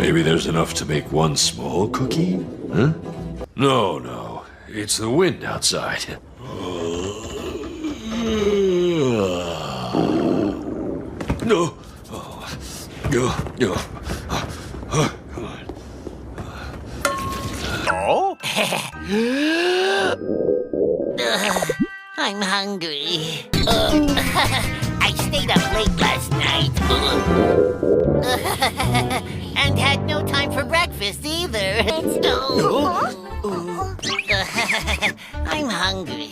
Maybe there's enough to make one small cookie? Huh? No. It's the wind outside. No. Oh? I'm hungry. I stayed up late last night. And had no time for breakfast either. I'm hungry.